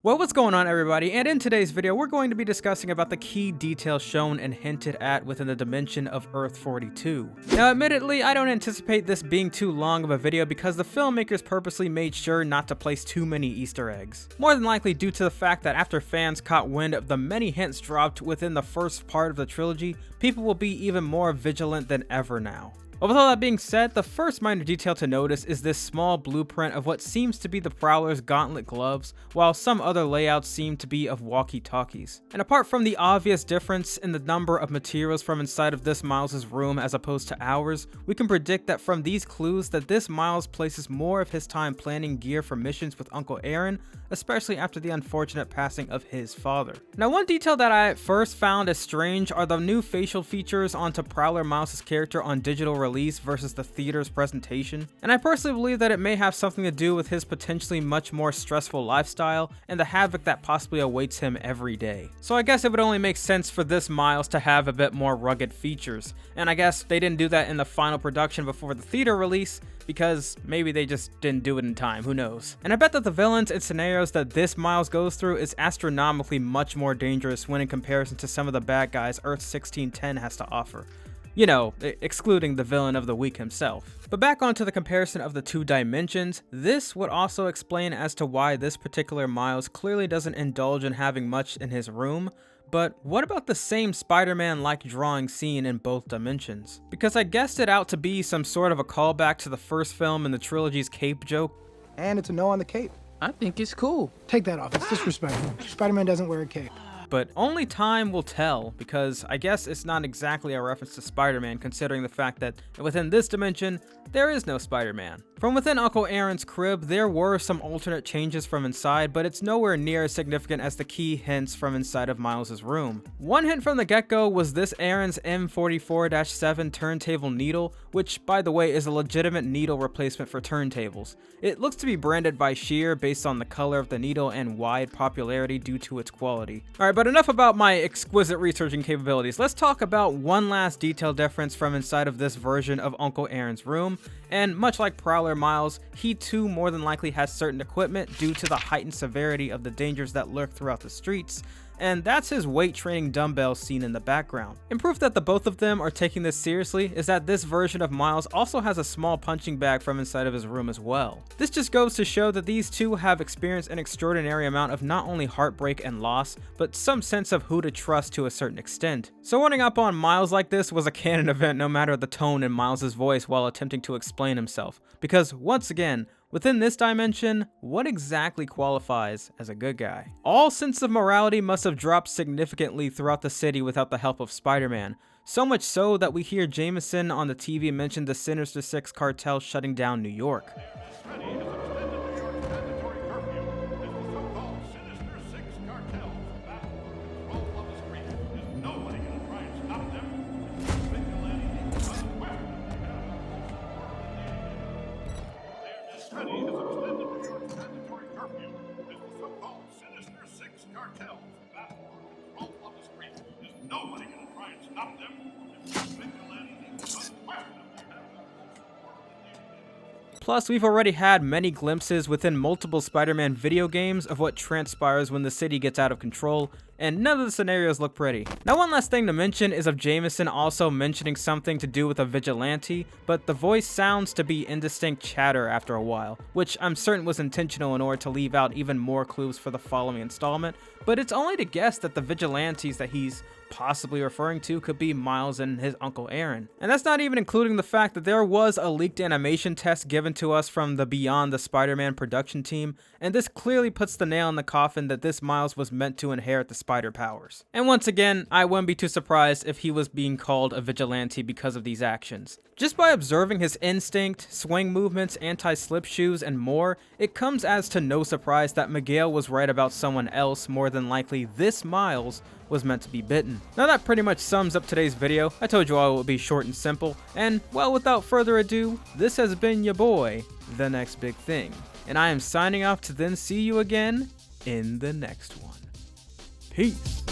Well, what's going on, everybody? And in today's video, we're going to be discussing about the key details shown and hinted at within the dimension of Earth 42. Now, admittedly, I don't anticipate this being too long of a video because the filmmakers purposely made sure not to place too many Easter eggs. More than likely due to the fact that after fans caught wind of the many hints dropped within the first part of the trilogy, people will be even more vigilant than ever now. With all that being said, the first minor detail to notice is this small blueprint of what seems to be the Prowler's gauntlet gloves, while some other layouts seem to be of walkie-talkies. And apart from the obvious difference in the number of materials from inside of this Miles' room as opposed to ours, we can predict that from these clues that this Miles places more of his time planning gear for missions with Uncle Aaron, especially after the unfortunate passing of his father. Now, one detail that I at first found as strange are the new facial features onto Prowler Miles' character on digital release versus the theater's presentation, and I personally believe that it may have something to do with his potentially much more stressful lifestyle and the havoc that possibly awaits him every day. So I guess it would only make sense for this Miles to have a bit more rugged features, and I guess they didn't do that in the final production before the theater release, because maybe they just didn't do it in time, who knows. And I bet that the villains and scenarios that this Miles goes through is astronomically much more dangerous when in comparison to some of the bad guys Earth 1610 has to offer. You know, excluding the villain of the week himself. But back onto the comparison of the two dimensions, this would also explain as to why this particular Miles clearly doesn't indulge in having much in his room. But what about the same Spider-Man-like drawing seen in both dimensions? Because I guessed it out to be some sort of a callback to the first film in the trilogy's cape joke. And it's a no on the cape. I think it's cool. Take that off, it's disrespectful. Spider-Man doesn't wear a cape. But only time will tell, because I guess it's not exactly a reference to Spider-Man considering the fact that within this dimension, there is no Spider-Man. From within Uncle Aaron's crib, there were some alternate changes from inside, but it's nowhere near as significant as the key hints from inside of Miles' room. One hint from the get-go was this Aaron's M44-7 turntable needle, which by the way is a legitimate needle replacement for turntables. It looks to be branded by Shear based on the color of the needle and wide popularity due to its quality. Alright, but enough about my exquisite researching capabilities. Let's talk about one last detail difference from inside of this version of Uncle Aaron's room. And much like Prowler Miles, he too more than likely has certain equipment due to the heightened severity of the dangers that lurk throughout the streets. And that's his weight training dumbbells seen in the background. And proof that the both of them are taking this seriously is that this version of Miles also has a small punching bag from inside of his room as well. This just goes to show that these two have experienced an extraordinary amount of not only heartbreak and loss, but some sense of who to trust to a certain extent. So running up on Miles like this was a canon event no matter the tone in Miles' voice while attempting to explain himself. Because once again, within this dimension, what exactly qualifies as a good guy? All sense of morality must have dropped significantly throughout the city without the help of Spider-Man. So much so that we hear Jameson on the TV mention the Sinister Six cartel shutting down New York. Plus, we've already had many glimpses within multiple Spider-Man video games of what transpires when the city gets out of control, and none of the scenarios look pretty. Now, one last thing to mention is of Jameson also mentioning something to do with a vigilante, but the voice sounds to be indistinct chatter after a while, which I'm certain was intentional in order to leave out even more clues for the following installment, but it's only to guess that the vigilantes that he's possibly referring to could be Miles and his Uncle Aaron. And that's not even including the fact that there was a leaked animation test given to us from the Beyond the Spider-Man production team, and this clearly puts the nail in the coffin that this Miles was meant to inherit the spider powers. And once again, I wouldn't be too surprised if he was being called a vigilante because of these actions. Just by observing his instinct, swing movements, anti-slip shoes, and more, it comes as to no surprise that Miguel was right about someone else. More than likely this Miles was meant to be bitten. Now that pretty much sums up today's video. I told you all it would be short and simple, and well, without further ado, this has been your boy, The Next Big Thing, and I am signing off to then see you again in the next one. Peace.